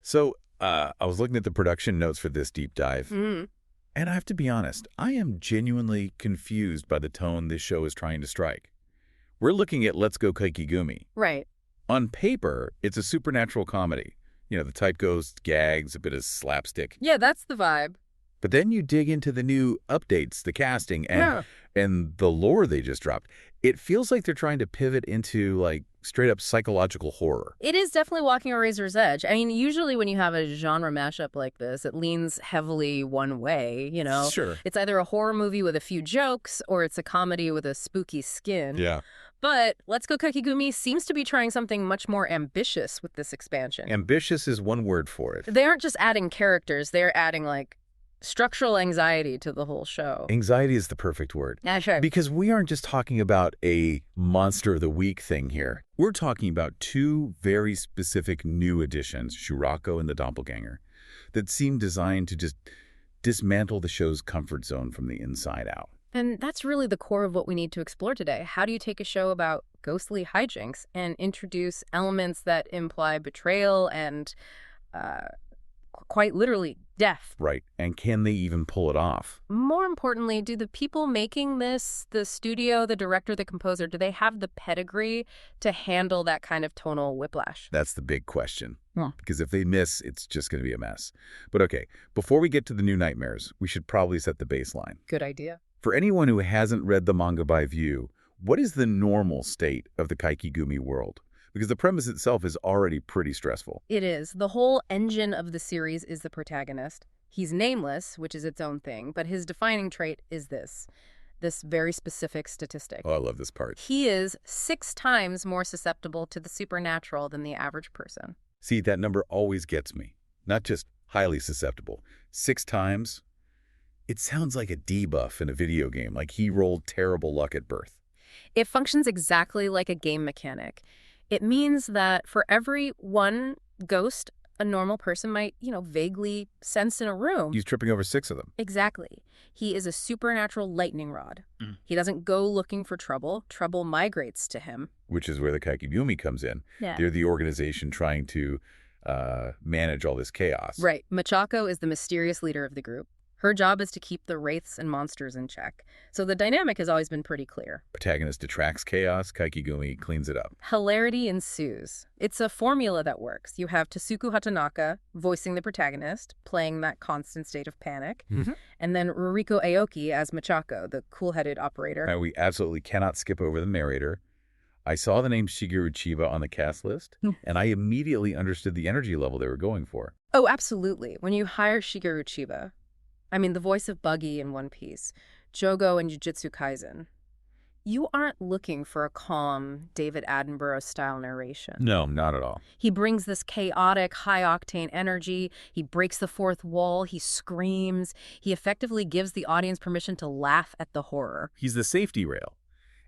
So, I was looking at the production notes for this deep dive, and I have to be honest, I am genuinely confused by the tone this show is trying to strike. We're looking at Let's Go Kaikigumi. Right. On paper, it's a supernatural comedy. You know, the type ghost, gags, a bit of slapstick. Yeah, that's the vibe. But then you dig into the new updates, the casting, and the lore they just dropped. It feels like they're trying to pivot into, like, straight-up psychological horror. It is definitely walking a razor's edge. I mean, usually when you have a genre mashup like this, it leans heavily one way, you know? Sure. It's either a horror movie with a few jokes, or it's a comedy with a spooky skin. Yeah. But Let's Go Kaikigumi seems to be trying something much more ambitious with this expansion. Ambitious is one word for it. They aren't just adding characters, they're adding, like, structural anxiety to the whole show. Anxiety is the perfect word. Yeah, sure. Because we aren't just talking about a monster of the week thing here. We're talking about two very specific new additions, Shurako and the Doppelganger, that seem designed to just dismantle the show's comfort zone from the inside out. And that's really the core of what we need to explore today. How do you take a show about ghostly hijinks and introduce elements that imply betrayal and, quite literally, death? Right. And can they even pull it off? More importantly, do the people making this, the studio, the director, the composer, do they have the pedigree to handle that kind of tonal whiplash? That's the big question. Yeah. Because if they miss, it's just going to be a mess. But okay, before we get to the new nightmares, we should probably set the baseline. Good idea. For anyone who hasn't read the manga by view, what is the normal state of the Kaikigumi world? Because the premise itself is already pretty stressful. It is. The whole engine of the series is the protagonist. He's nameless, which is its own thing, but his defining trait is this very specific statistic. Oh, I love this part. He is 6 times more susceptible to the supernatural than the average person. See, that number always gets me. Not just highly susceptible. 6 times? It sounds like a debuff in a video game, like he rolled terrible luck at birth. It functions exactly like a game mechanic. It means that for every one ghost a normal person might, vaguely sense in a room. He's tripping over 6 of them. Exactly. He is a supernatural lightning rod. He doesn't go looking for trouble. Trouble migrates to him. Which is where the Kaikigumi comes in. Yeah. They're the organization trying to manage all this chaos. Right. Machako is the mysterious leader of the group. Her job is to keep the wraiths and monsters in check. So the dynamic has always been pretty clear. Protagonist detracts chaos, Kaikigumi cleans it up. Hilarity ensues. It's a formula that works. You have Tasuku Hatanaka voicing the protagonist, playing that constant state of panic, and then Ruriko Aoki as Machako, the cool-headed operator. Now, we absolutely cannot skip over the narrator. I saw the name Shigeru Chiba on the cast list, and I immediately understood the energy level they were going for. Oh, absolutely. When you hire Shigeru Chiba, the voice of Buggy in One Piece, Jogo in Jujutsu Kaisen, you aren't looking for a calm, David Attenborough-style narration. No, not at all. He brings this chaotic, high-octane energy. He breaks the fourth wall. He screams. He effectively gives the audience permission to laugh at the horror. He's the safety rail.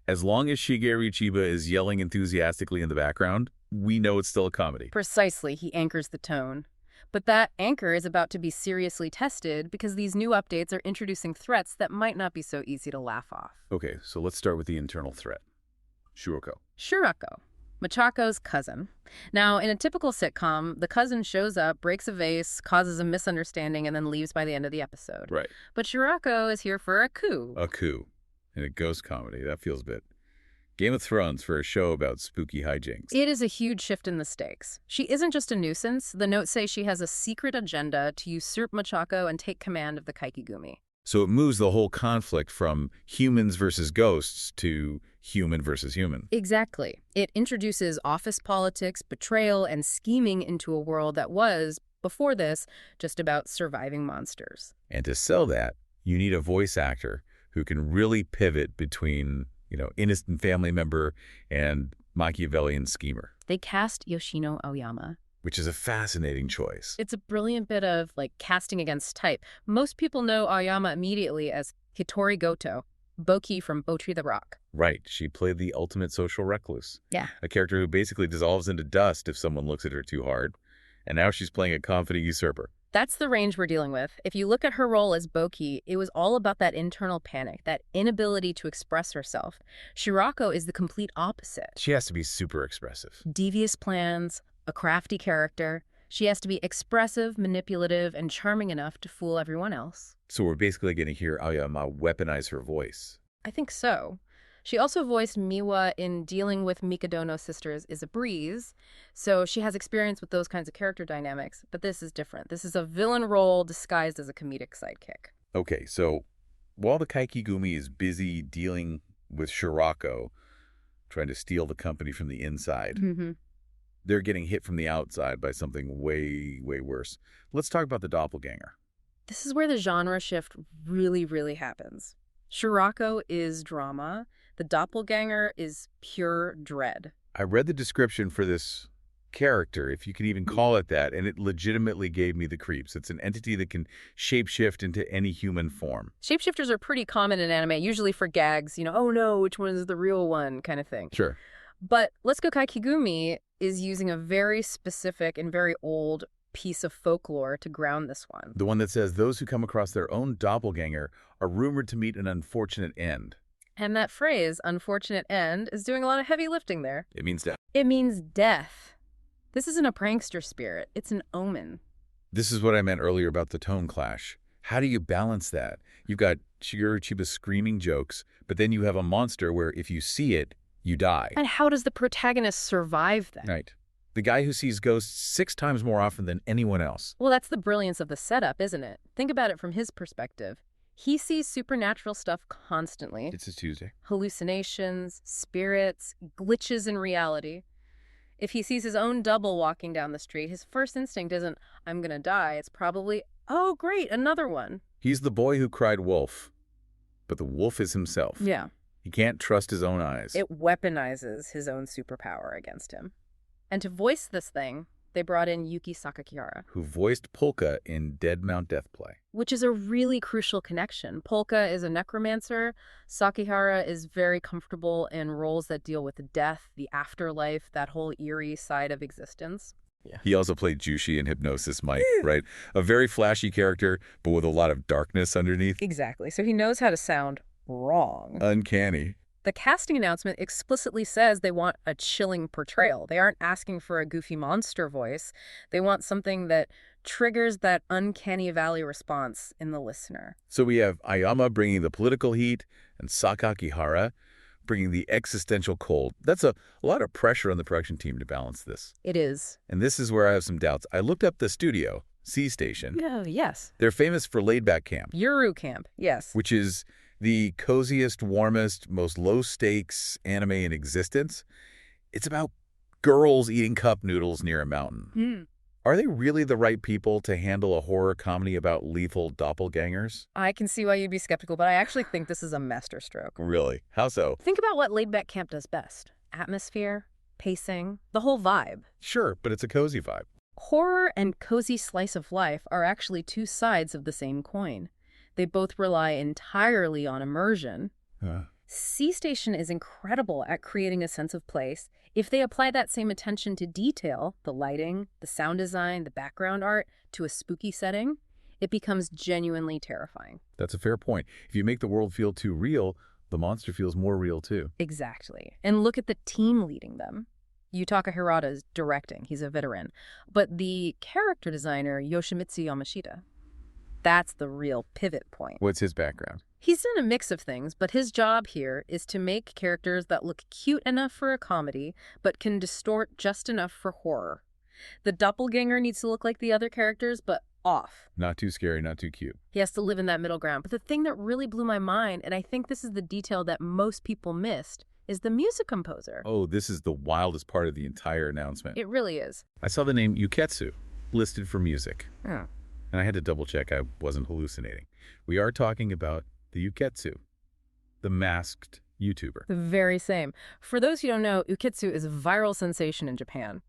As long as Shigeru Chiba is yelling enthusiastically in the background, we know it's still a comedy. Precisely. He anchors the tone. But that anchor is about to be seriously tested because these new updates are introducing threats that might not be so easy to laugh off. Okay, so let's start with the internal threat. Shurako. Shurako, Machako's cousin. Now, in a typical sitcom, the cousin shows up, breaks a vase, causes a misunderstanding, and then leaves by the end of the episode. Right. But Shurako is here for a coup. A coup. In a ghost comedy. That feels a bit Game of Thrones for a show about spooky hijinks. It is a huge shift in the stakes. She isn't just a nuisance. The notes say she has a secret agenda to usurp Machako and take command of the Kaikigumi. So it moves the whole conflict from humans versus ghosts to human versus human. Exactly. It introduces office politics, betrayal, and scheming into a world that was, before this, just about surviving monsters. And to sell that, you need a voice actor who can really pivot between innocent family member and Machiavellian schemer. They cast Yoshino Aoyama. Which is a fascinating choice. It's a brilliant bit of, casting against type. Most people know Aoyama immediately as Hitori Goto, Boki from Botry the Rock. Right. She played the ultimate social recluse. Yeah. A character who basically dissolves into dust if someone looks at her too hard. And now she's playing a confident usurper. That's the range we're dealing with. If you look at her role as Boki, it was all about that internal panic, that inability to express herself. Shurako is the complete opposite. She has to be super expressive. Devious plans, a crafty character. She has to be expressive, manipulative, and charming enough to fool everyone else. So we're basically going to hear Aoyama weaponize her voice. I think so. She also voiced Miwa in Dealing with Mikadono Sisters is a Breeze, so she has experience with those kinds of character dynamics, but this is different. This is a villain role disguised as a comedic sidekick. Okay, so while the Kaikigumi is busy dealing with Shurako, trying to steal the company from the inside, they're getting hit from the outside by something way, way worse. Let's talk about the doppelganger. This is where the genre shift really, really happens. Shurako is drama. The doppelganger is pure dread. I read the description for this character, if you can even call it that, and it legitimately gave me the creeps. It's an entity that can shapeshift into any human form. Shapeshifters are pretty common in anime, usually for gags, oh no, which one is the real one kind of thing. Sure. But Let's Go Kaikigumi is using a very specific and very old piece of folklore to ground this one. The one that says those who come across their own doppelganger are rumored to meet an unfortunate end. And that phrase, unfortunate end, is doing a lot of heavy lifting there. It means death. It means death. This isn't a prankster spirit. It's an omen. This is what I meant earlier about the tone clash. How do you balance that? You've got Shigeru Chiba's screaming jokes, but then you have a monster where if you see it, you die. And how does the protagonist survive that? Right. The guy who sees ghosts 6 times more often than anyone else. Well, that's the brilliance of the setup, isn't it? Think about it from his perspective. He sees supernatural stuff constantly. It's a Tuesday. Hallucinations, spirits, glitches in reality. If he sees his own double walking down the street, his first instinct isn't, I'm gonna die. It's probably, oh, great, another one. He's the boy who cried wolf, but the wolf is himself. Yeah. He can't trust his own eyes. It weaponizes his own superpower against him. And to voice this thing, they brought in Yuki Sakakihara, who voiced Polka in Dead Mount Death Play. Which is a really crucial connection. Polka is a necromancer. Sakakihara is very comfortable in roles that deal with death, the afterlife, that whole eerie side of existence. Yeah. He also played Jushi in Hypnosis Mike, right? A very flashy character, but with a lot of darkness underneath. Exactly. So he knows how to sound wrong. Uncanny. The casting announcement explicitly says they want a chilling portrayal. They aren't asking for a goofy monster voice. They want something that triggers that uncanny valley response in the listener. So we have Aoyama bringing the political heat and Sakakihara bringing the existential cold. That's a lot of pressure on the production team to balance this. It is. And this is where I have some doubts. I looked up the studio, C Station. Yeah, yes. They're famous for Laid Back Camp. Yuru Camp, yes. Which is the coziest, warmest, most low-stakes anime in existence. It's about girls eating cup noodles near a mountain. Are they really the right people to handle a horror comedy about lethal doppelgangers? I can see why you'd be skeptical, but I actually think this is a masterstroke. Really? How so? Think about what Laid Back Camp does best. Atmosphere, pacing, the whole vibe. Sure, but it's a cozy vibe. Horror and cozy slice of life are actually two sides of the same coin. They both rely entirely on immersion. C Station is incredible at creating a sense of place. If they apply that same attention to detail, the lighting, the sound design, the background art, to a spooky setting, it becomes genuinely terrifying. That's a fair point. If you make the world feel too real, the monster feels more real too. Exactly. And look at the team leading them. Yutaka Hirata is directing. He's a veteran. But the character designer, Yoshimitsu Yamashita, that's the real pivot point. What's his background? He's done a mix of things, but his job here is to make characters that look cute enough for a comedy, but can distort just enough for horror. The doppelganger needs to look like the other characters, but off. Not too scary, not too cute. He has to live in that middle ground. But the thing that really blew my mind, and I think this is the detail that most people missed, is the music composer. Oh, this is the wildest part of the entire announcement. It really is. I saw the name Yuketsu listed for music. Oh. And I had to double check I wasn't hallucinating. We are talking about the Yuketsu, the masked YouTuber. The very same. For those who don't know, Uketsu is a viral sensation in Japan.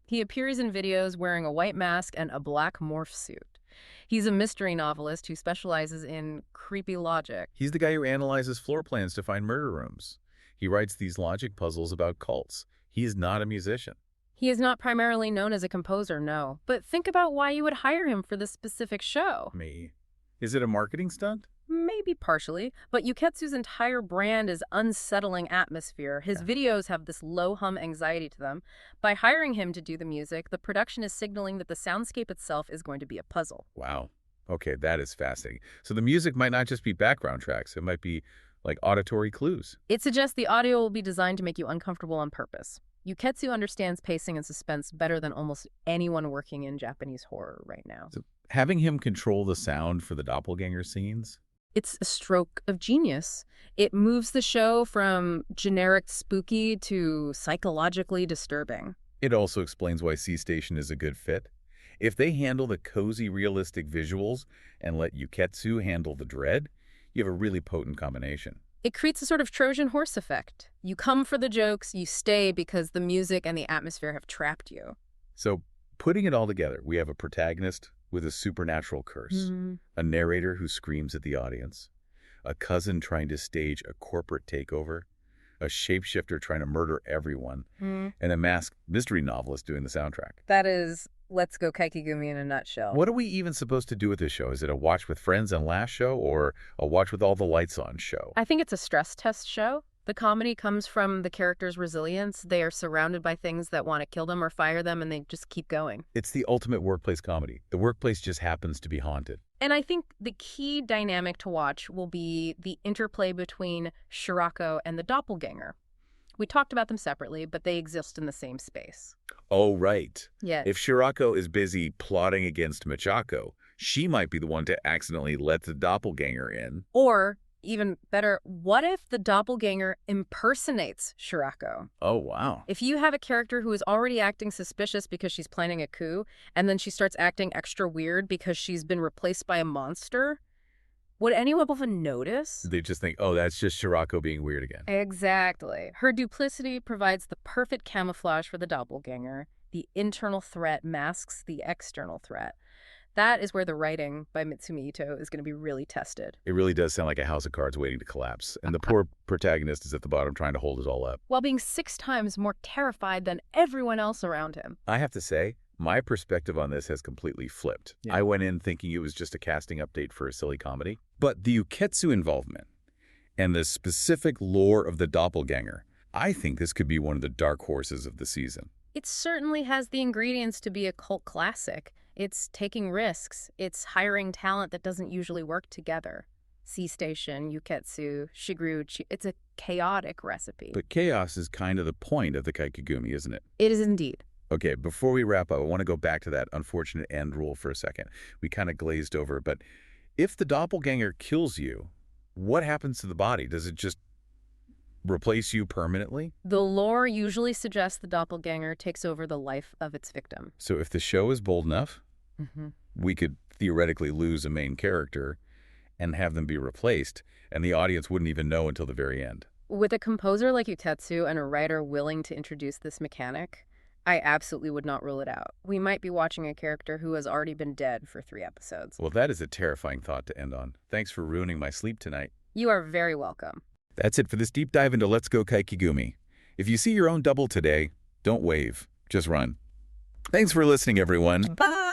He appears in videos wearing a white mask and a black morph suit. He's a mystery novelist who specializes in creepy logic. He's the guy who analyzes floor plans to find murder rooms. He writes these logic puzzles about cults. He is not a musician. He is not primarily known as a composer, no. But think about why you would hire him for this specific show. Me. Is it a marketing stunt? Maybe partially, but Yuketsu's entire brand is unsettling atmosphere. His videos have this low-hum anxiety to them. By hiring him to do the music, the production is signaling that the soundscape itself is going to be a puzzle. Wow. Okay, that is fascinating. So the music might not just be background tracks. It might be like auditory clues. It suggests the audio will be designed to make you uncomfortable on purpose. Yuketsu understands pacing and suspense better than almost anyone working in Japanese horror right now. So having him control the sound for the doppelganger scenes? It's a stroke of genius. It moves the show from generic spooky to psychologically disturbing. It also explains why C Station is a good fit. If they handle the cozy, realistic visuals and let Yuketsu handle the dread, you have a really potent combination. It creates a sort of Trojan horse effect. You come for the jokes, you stay because the music and the atmosphere have trapped you. So putting it all together, we have a protagonist with a supernatural curse, a narrator who screams at the audience, a cousin trying to stage a corporate takeover, a shapeshifter trying to murder everyone, and a masked mystery novelist doing the soundtrack. That is, let's go Kaikigumi in a nutshell. What are we even supposed to do with this show? Is it a watch with friends and last show, or a watch with all the lights on show? I think it's a stress test show. The comedy comes from the characters' resilience. They are surrounded by things that want to kill them or fire them, and they just keep going. It's the ultimate workplace comedy. The workplace just happens to be haunted. And I think the key dynamic to watch will be the interplay between Shurako and the doppelganger. We talked about them separately, but they exist in the same space. Oh, right. Yeah. If Shurako is busy plotting against Machako, she might be the one to accidentally let the doppelganger in. Or, even better, what if the doppelganger impersonates Shurako? Oh, wow. If you have a character who is already acting suspicious because she's planning a coup, and then she starts acting extra weird because she's been replaced by a monster, would anyone even notice? They just think, oh, that's just Shurako being weird again. Exactly. Her duplicity provides the perfect camouflage for the doppelganger. The internal threat masks the external threat. That is where the writing by Mitsumi Ito is going to be really tested. It really does sound like a house of cards waiting to collapse. And the poor protagonist is at the bottom trying to hold it all up. While being 6 times more terrified than everyone else around him. I have to say, my perspective on this has completely flipped. I went in thinking it was just a casting update for a silly comedy. But the Yuketsu involvement and the specific lore of the doppelganger, I think this could be one of the dark horses of the season. It certainly has the ingredients to be a cult classic. It's taking risks. It's hiring talent that doesn't usually work together. C Station, Yuketsu, Shiguruchi. It's a chaotic recipe. But chaos is kind of the point of the Kaikigumi, isn't it? It is indeed. Okay, before we wrap up, I want to go back to that unfortunate end rule for a second. We kind of glazed over, but if the doppelganger kills you, what happens to the body? Does it just replace you permanently? The lore usually suggests the doppelganger takes over the life of its victim. So if the show is bold enough, we could theoretically lose a main character and have them be replaced, and the audience wouldn't even know until the very end. With a composer like Yuketsu and a writer willing to introduce this mechanic, I absolutely would not rule it out. We might be watching a character who has already been dead for 3 episodes. Well, that is a terrifying thought to end on. Thanks for ruining my sleep tonight. You are very welcome. That's it for this deep dive into Let's Go Kaikigumi. If you see your own double today, don't wave, just run. Thanks for listening, everyone. Bye!